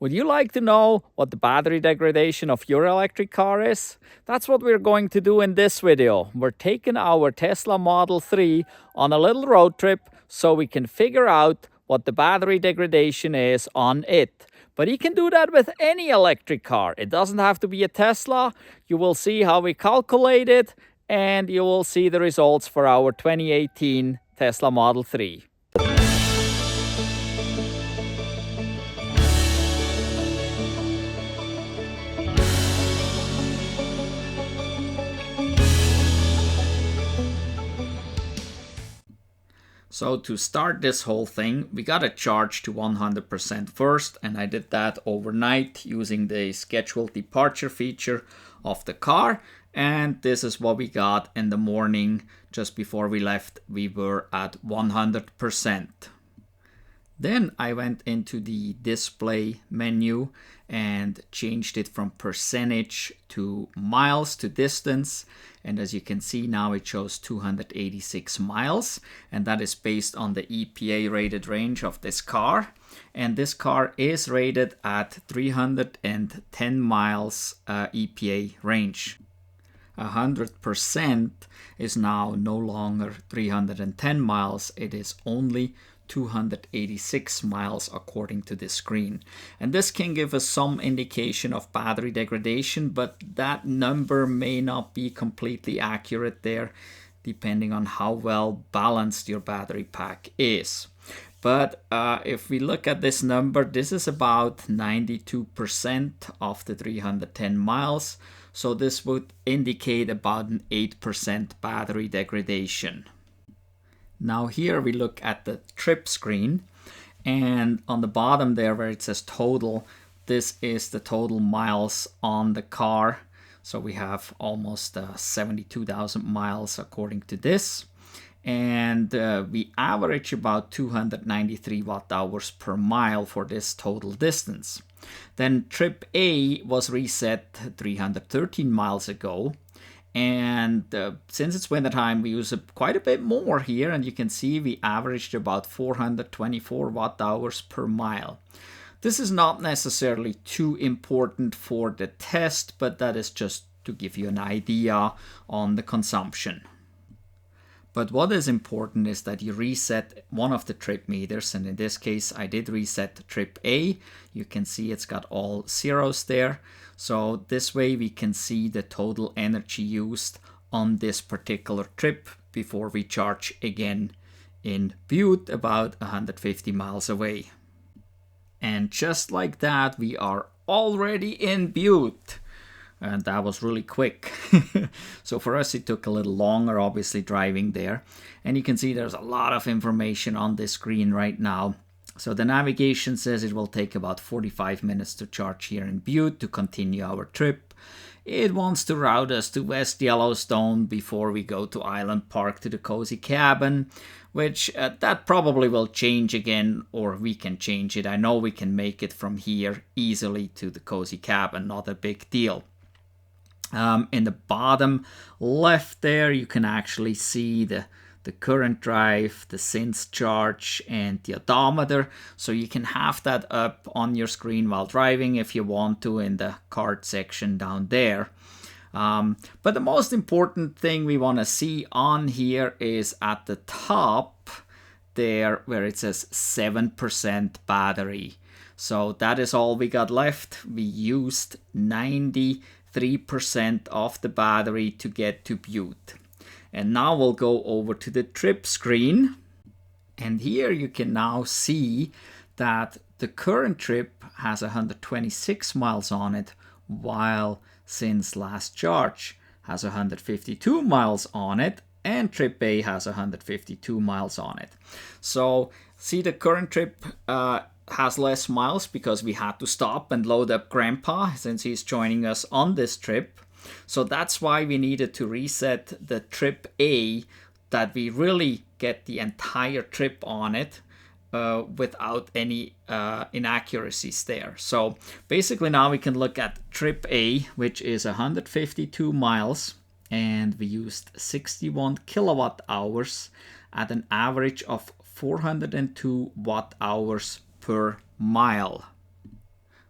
Would you like to know what the battery degradation of your electric car is? That's what we're going to do in this video. We're taking our Tesla Model 3 on a little road trip so we can figure out what the battery degradation is on it. But you can do that with any electric car. It doesn't have to be a Tesla. You will see how we calculate it and you will see the results for our 2018 Tesla Model 3. So to start this whole thing, we got to charge to 100% first, and I did that overnight using the scheduled departure feature of the car. And this is what we got in the morning. Just before we left, we were at 100%. Then I went into the display menu and changed it from percentage to miles to distance. And as you can see now, it shows 286 miles. And that is based on the EPA rated range of this car. And this car is rated at 310 miles EPA range. 100% is now no longer 310 miles. It is only 286 miles according to this screen. And this can give us some indication of battery degradation, but that number may not be completely accurate there, depending on how well balanced your battery pack is. But if we look at this number, this is about 92% of the 310 miles. So this would indicate about an 8% battery degradation. Now here we look at the trip screen, and on the bottom there where it says total, this is the total miles on the car. So we have almost 72,000 miles according to this. And we average about 293 watt hours per mile for this total distance. Then trip A was reset 313 miles ago. And since it's winter time, we use quite a bit more here. And you can see we averaged about 424 watt hours per mile. This is not necessarily too important for the test, but that is just to give you an idea on the consumption. But what is important is that you reset one of the trip meters, and in this case I did reset trip A. You can see it's got all zeros there. So this way we can see the total energy used on this particular trip before we charge again in Butte about 150 miles away. And just like that, we are already in Butte. And that was really quick. So for us it took a little longer, obviously, driving there. And you can see there's a lot of information on this screen right now. So the navigation says it will take about 45 minutes to charge here in Butte to continue our trip. It wants to route us to West Yellowstone before we go to Island Park to the cozy cabin, which that probably will change again, or we can change it. I know we can make it from here easily to the cozy cabin, not a big deal. In the bottom left there, you can actually see the current drive, the since charge, and the odometer. So you can have that up on your screen while driving if you want to in the card section down there. But the most important thing we want to see on here is at the top there where it says 7% battery. So that is all we got left. We used 93% of the battery to get to Butte. And now we'll go over to the trip screen. And here you can now see that the current trip has 126 miles on it, while since last charge has 152 miles on it, and trip A has 152 miles on it. So see, the current trip has less miles because we had to stop and load up Grandpa since he's joining us on this trip. So that's why we needed to reset the trip A, that we really get the entire trip on it without any inaccuracies there. So basically now we can look at trip A, which is 152 miles, and we used 61 kilowatt hours at an average of 402 watt hours per mile.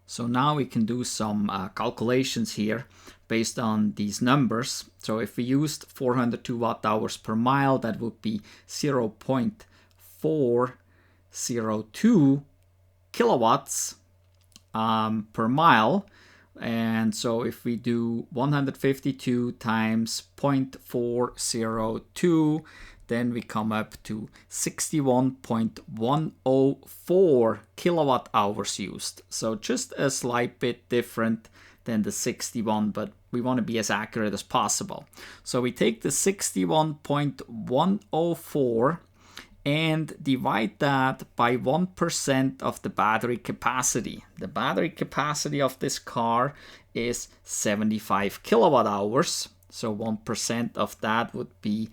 So now we can do some calculations here based on these numbers. So if we used 402 watt-hours per mile, that would be 0.402 kilowatts per mile. And so if we do 152 times 0.402, then we come up to 61.104 kilowatt hours used. So just a slight bit different than the 61, but we want to be as accurate as possible. So we take the 61.104 and divide that by 1% of the battery capacity. The battery capacity of this car is 75 kilowatt hours. So 1% of that would be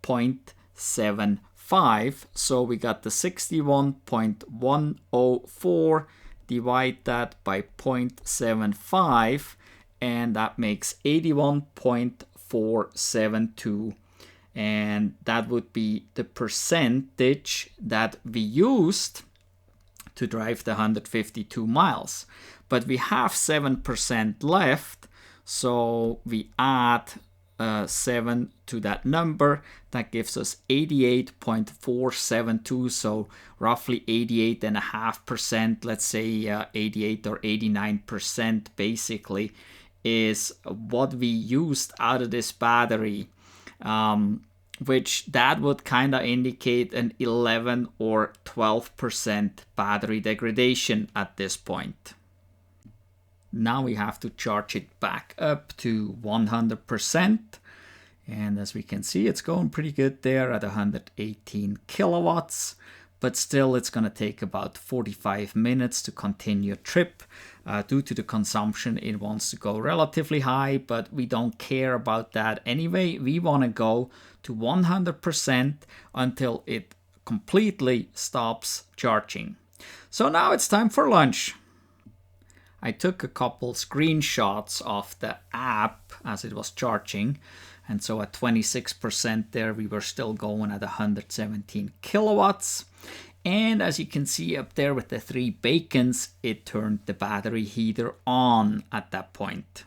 0.75. So we got the 61.104, divide that by 0.75, and that makes 81.472. And that would be the percentage that we used to drive the 152 miles. But we have 7% left, so we add 7 to that number. That gives us 88.472, so roughly 88.5%, let's say 88 or 89% basically, is what we used out of this battery. Which that would kind of indicate an 11 or 12% battery degradation at this point. Now we have to charge it back up to 100%. And as we can see, it's going pretty good there at 118 kilowatts. But still, it's going to take about 45 minutes to continue a trip. Due to the consumption, it wants to go relatively high, but we don't care about that anyway. We want to go to 100% until it completely stops charging. So now it's time for lunch. I took a couple screenshots of the app as it was charging. And so at 26% there, we were still going at 117 kilowatts. And as you can see up there with the 3 bacons, it turned the battery heater on at that point.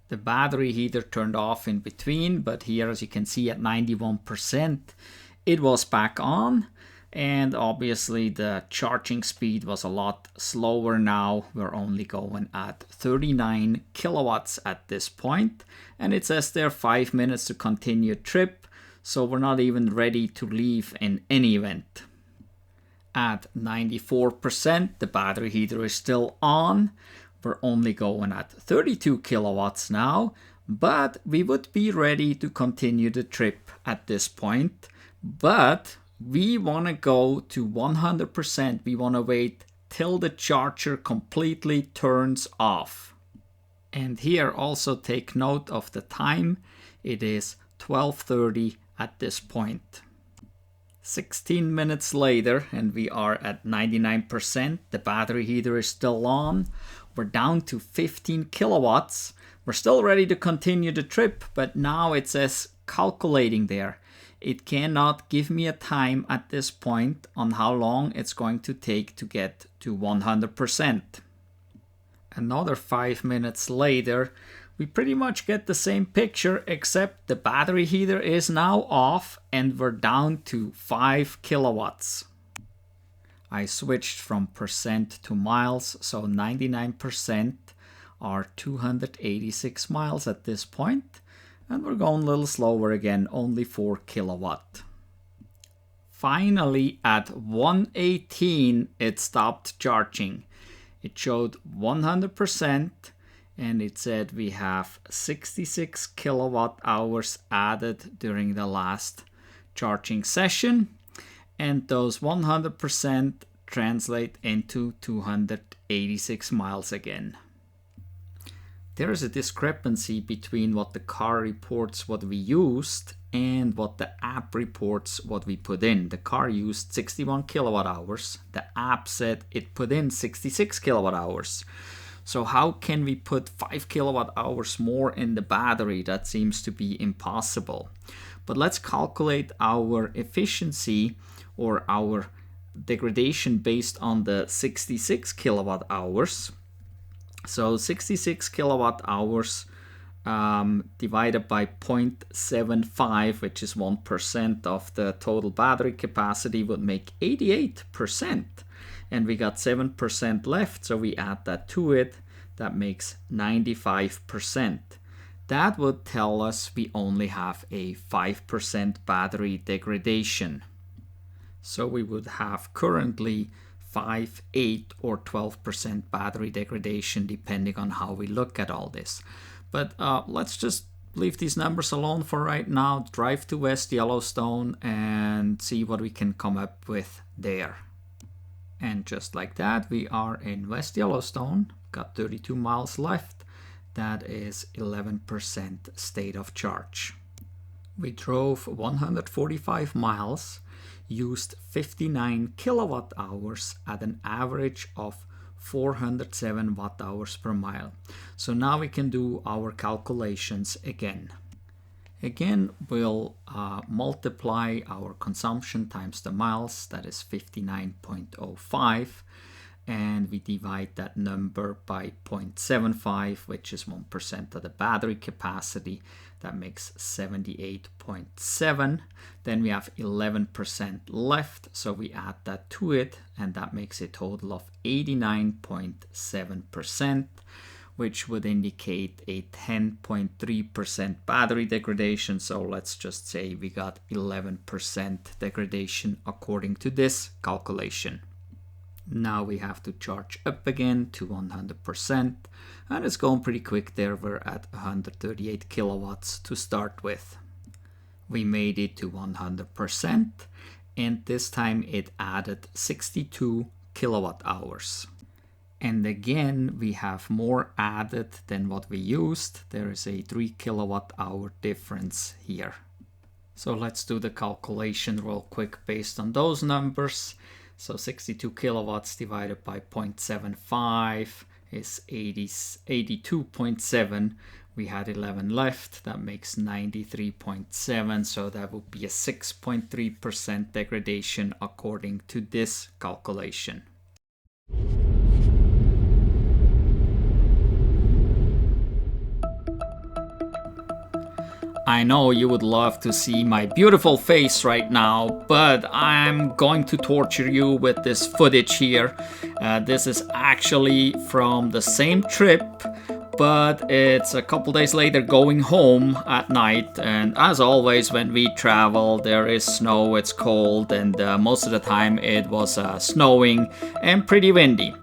The battery heater turned off in between, but here as you can see at 91%, it was back on. And obviously the charging speed was a lot slower now. We're only going at 39 kilowatts at this point. And it says there 5 minutes to continue trip. So we're not even ready to leave in any event. At 94%, the battery heater is still on. We're only going at 32 kilowatts now, but we would be ready to continue the trip at this point. But we want to go to 100%. We want to wait till the charger completely turns off. And here also take note of the time. It is 12:30 at this point. 16 minutes later and we are at 99%. The battery heater is still on. We're down to 15 kilowatts. We're still ready to continue the trip, but now it says calculating there. It cannot give me a time at this point on how long it's going to take to get to 100%. Another 5 minutes later, we pretty much get the same picture, except the battery heater is now off and we're down to 5 kilowatts. I switched from percent to miles, so 99% are 286 miles at this point. And we're going a little slower again, only 4 kilowatt. Finally, at 118, it stopped charging. It showed 100%. And it said we have 66 kilowatt hours added during the last charging session. And those 100% translate into 286 miles again. There is a discrepancy between what the car reports what we used and what the app reports what we put in. The car used 61 kilowatt hours. The app said it put in 66 kilowatt hours. So how can we put 5 kilowatt hours more in the battery? That seems to be impossible. But let's calculate our efficiency or our degradation based on the 66 kilowatt hours. So 66 kilowatt hours divided by 0.75, which is 1% of the total battery capacity, would make 88%. And we got 7% left, so we add that to it. That makes 95%. That would tell us we only have a 5% battery degradation. So we would have currently 5, 8, or 12% battery degradation, depending on how we look at all this. But let's just leave these numbers alone for right now, drive to West Yellowstone and see what we can come up with there. And just like that, we are in West Yellowstone, got 32 miles left. That is 11% state of charge. We drove 145 miles, used 59 kilowatt hours at an average of 407 watt hours per mile. So now we can do our calculations again. Again, we'll multiply our consumption times the miles, that is 59.05, and we divide that number by 0.75, which is 1% of the battery capacity. That makes 78.7. Then we have 11% left, so we add that to it, and that makes a total of 89.7%, which would indicate a 10.3% battery degradation. So let's just say we got 11% degradation according to this calculation. Now we have to charge up again to 100%, and it's going pretty quick there. We're at 138 kilowatts to start with. We made it to 100%, and this time it added 62 kilowatt hours. And again, we have more added than what we used. There is a 3 kilowatt hour difference here. So let's do the calculation real quick based on those numbers. So 62 kilowatts divided by 0.75 is 82.7. We had 11 left. That makes 93.7. So that would be a 6.3% degradation according to this calculation. I know you would love to see my beautiful face right now, but I'm going to torture you with this footage here. This is actually from the same trip, but it's a couple days later going home at night. And as always, when we travel, there is snow, it's cold, and most of the time it was snowing and pretty windy.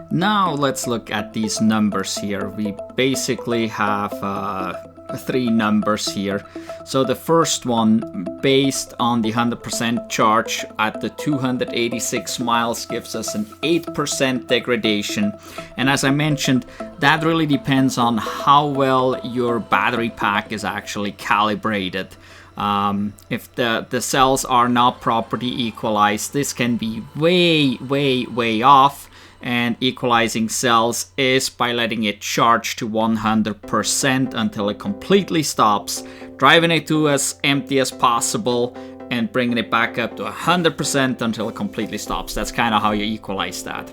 Now let's look at these numbers here. We basically have 3 numbers here. So the first one, based on the 100% charge at the 286 miles, gives us an 8% degradation. And as I mentioned, that really depends on how well your battery pack is actually calibrated. If the cells are not properly equalized, this can be way off. And equalizing cells is by letting it charge to 100% until it completely stops, driving it to as empty as possible, and bringing it back up to 100% until it completely stops. That's kind of how you equalize that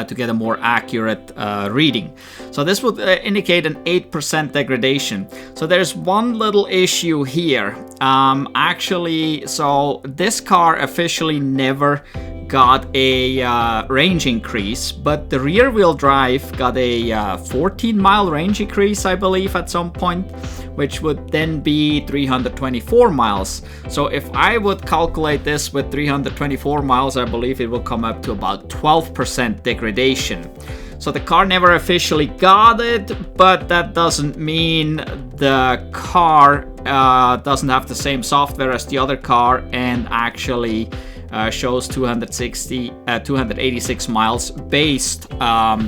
to get a more accurate reading. So this would indicate an 8% degradation. So there's one little issue here. Actually, so this car officially never got a range increase, but the rear wheel drive got a 14-mile range increase, I believe, at some point, which would then be 324 miles. So if I would calculate this with 324 miles, I believe it will come up to about 12% degradation. So the car never officially got it, but that doesn't mean the car doesn't have the same software as the other car and actually shows 286 miles based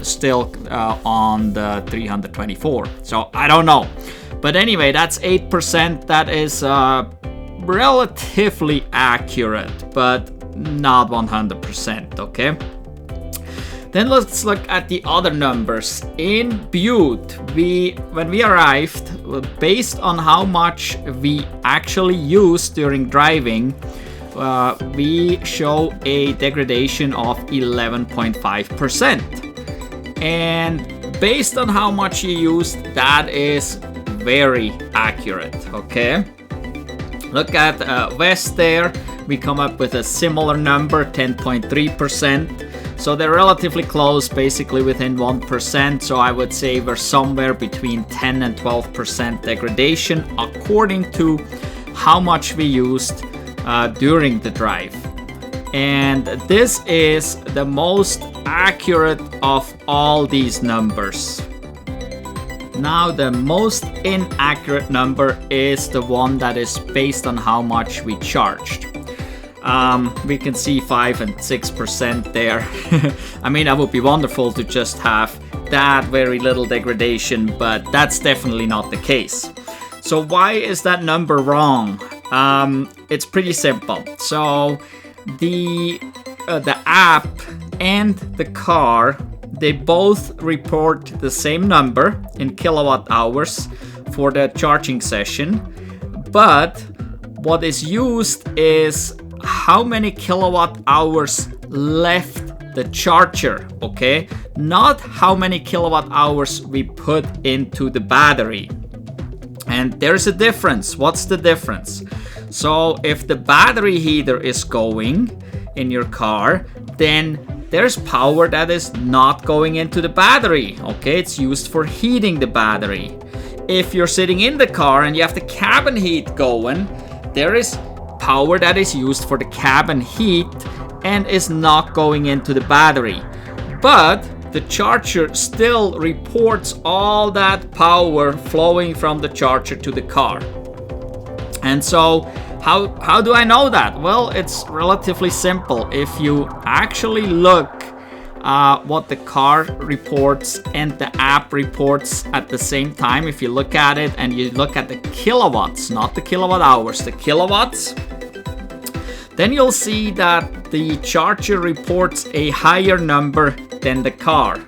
still on the 324. So I don't know. But anyway, that's 8%. That is relatively accurate, but not 100%, okay? Then let's look at the other numbers. In Butte, when we arrived, based on how much we actually used during driving, we show a degradation of 11.5%. And based on how much you used, that is very accurate, okay? Look at West there. We come up with a similar number, 10.3%. So they're relatively close, basically within 1%. So I would say we're somewhere between 10 and 12% degradation according to how much we used during the drive. And this is the most accurate of all these numbers. Now the most inaccurate number is the one that is based on how much we charged. We can see 5 and 6% there. I mean, that would be wonderful to just have that very little degradation, but that's definitely not the case. So why is that number wrong? It's pretty simple. So the app and the car, they both report the same number in kilowatt hours for the charging session, but what is used is how many kilowatt hours left the charger, okay? Not how many kilowatt hours we put into the battery. And there's a difference. What's the difference? So if the battery heater is going in your car, then there's power that is not going into the battery, okay? It's used for heating the battery. If you're sitting in the car and you have the cabin heat going, there is power that is used for the cabin heat and is not going into the battery. But the charger still reports all that power flowing from the charger to the car. And so how do I know that? Well, it's relatively simple. If you actually look what the car reports and the app reports at the same time, if you look at it and you look at the kilowatts, not the kilowatt hours, the kilowatts, then you'll see that the charger reports a higher number than the car.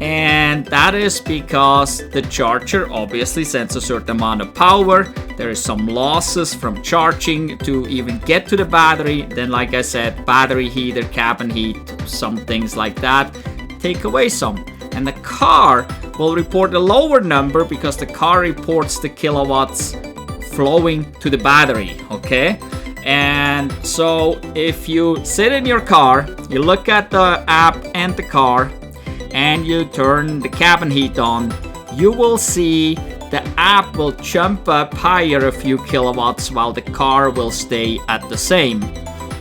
And that is because the charger obviously sends a certain amount of power. There is some losses from charging to even get to the battery. Then, like I said, battery heater, cabin heat, some things like that take away some. And the car will report a lower number because the car reports the kilowatts flowing to the battery, okay? And so if you sit in your car, you look at the app and the car, and you turn the cabin heat on, you will see the app will jump up higher a few kilowatts while the car will stay at the same.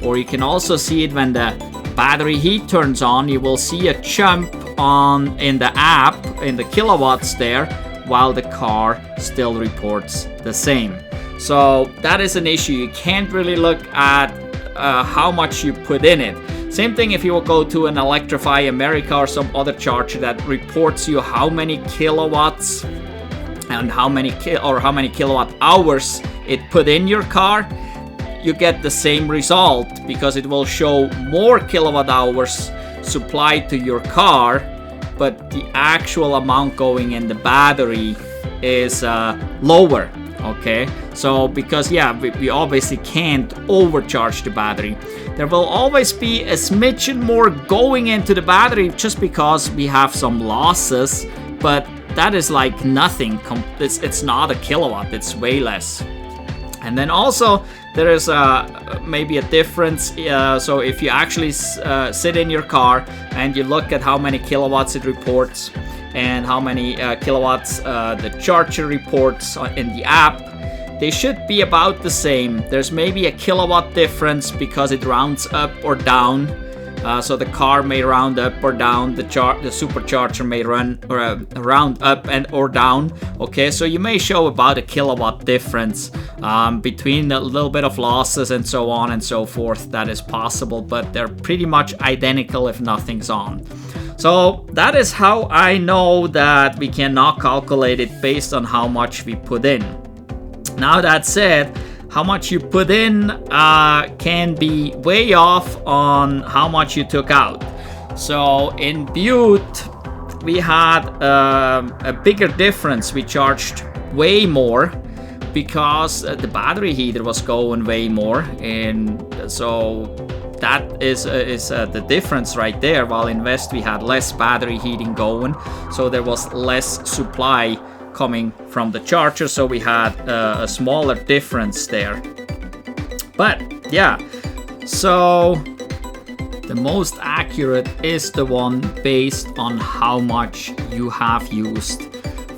Or you can also see it when the battery heat turns on, you will see a jump on in the app, in the kilowatts there, while the car still reports the same. So that is an issue. You can't really look at how much you put in it. Same thing if you will go to an Electrify America or some other charger that reports you how many kilowatts and how many kilowatt hours it put in your car, you get the same result because it will show more kilowatt hours supplied to your car, but the actual amount going in the battery is lower. Okay, so because we obviously can't overcharge the battery. There will always be a smidgen more going into the battery just because we have some losses, but that is like nothing. It's not a kilowatt, it's way less. And then also there is maybe a difference. So if you actually sit in your car and you look at how many kilowatts it reports and how many kilowatts the charger reports in the app, they should be about the same. There's maybe a kilowatt difference because it rounds up or down. So the car may round up or down, the supercharger may round up and or down. Okay, so you may show about a kilowatt difference between a little bit of losses and so on and so forth. That is possible, but they're pretty much identical if nothing's on. So that is how I know that we cannot calculate it based on how much we put in. Now that said, how much you put in can be way off on how much you took out. So in Butte, we had a bigger difference. We charged way more, because the battery heater was going way more, and so that is the difference right there. While in West we had less battery heating going, so there was less supply coming from the charger, so we had a smaller difference there. But yeah, so the most accurate is the one based on how much you have used,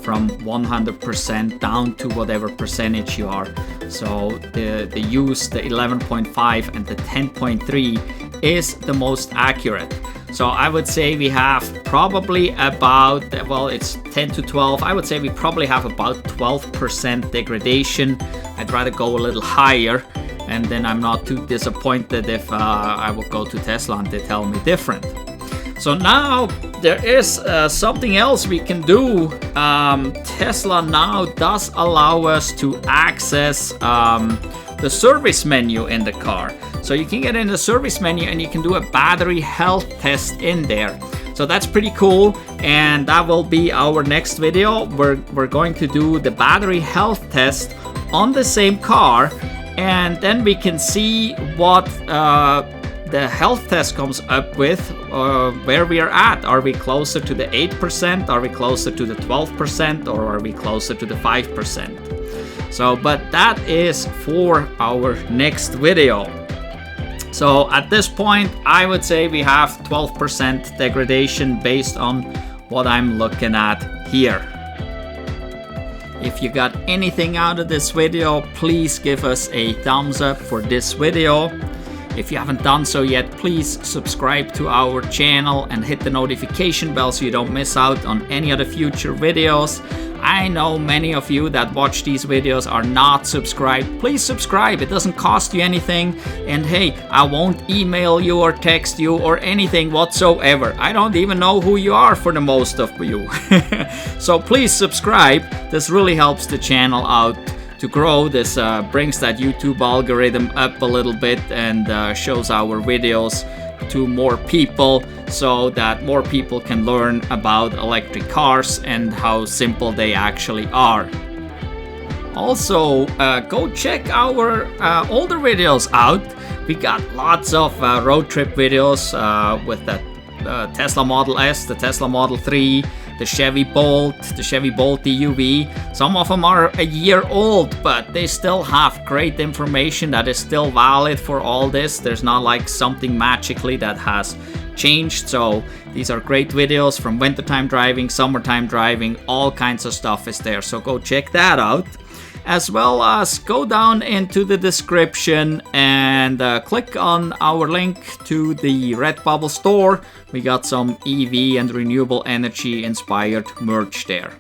from 100% down to whatever percentage you are. So the use, the 11.5 and the 10.3 is the most accurate. So I would say we have probably about, well, it's 10 to 12. I would say we probably have about 12% degradation. I'd rather go a little higher, and then I'm not too disappointed if I would go to Tesla and they tell me different. So now there is something else we can do. Tesla now does allow us to access the service menu in the car. So you can get in the service menu and you can do a battery health test in there. So that's pretty cool, and that will be our next video. We're going to do the battery health test on the same car, and then we can see what the health test comes up with, where we are at. Are we closer to the 8%? Are we closer to the 12%? Or are we closer to the 5%? So, but that is for our next video. So at this point, I would say we have 12% degradation based on what I'm looking at here. If you got anything out of this video, please give us a thumbs up for this video. If you haven't done so yet, please subscribe to our channel and hit the notification bell so you don't miss out on any of the future videos. I know many of you that watch these videos are not subscribed. Please subscribe, it doesn't cost you anything. And hey, I won't email you or text you or anything whatsoever. I don't even know who you are for the most of you. So please subscribe, this really helps the channel out to grow. This brings that YouTube algorithm up a little bit and shows our videos to more people, so that more people can learn about electric cars and how simple they actually are. Also, go check our older videos out. We got lots of road trip videos with the Tesla Model S, the Tesla Model 3, the Chevy Bolt, the Chevy Bolt EUV. Some of them are a year old, but they still have great information that is still valid for all this. There's not like something magically that has changed. So these are great videos from wintertime driving, summertime driving, all kinds of stuff is there. So go check that out. As well as go down into the description and click on our link to the Redbubble store. We got some EV and renewable energy inspired merch there.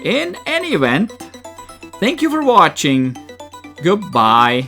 In any event, thank you for watching. Goodbye.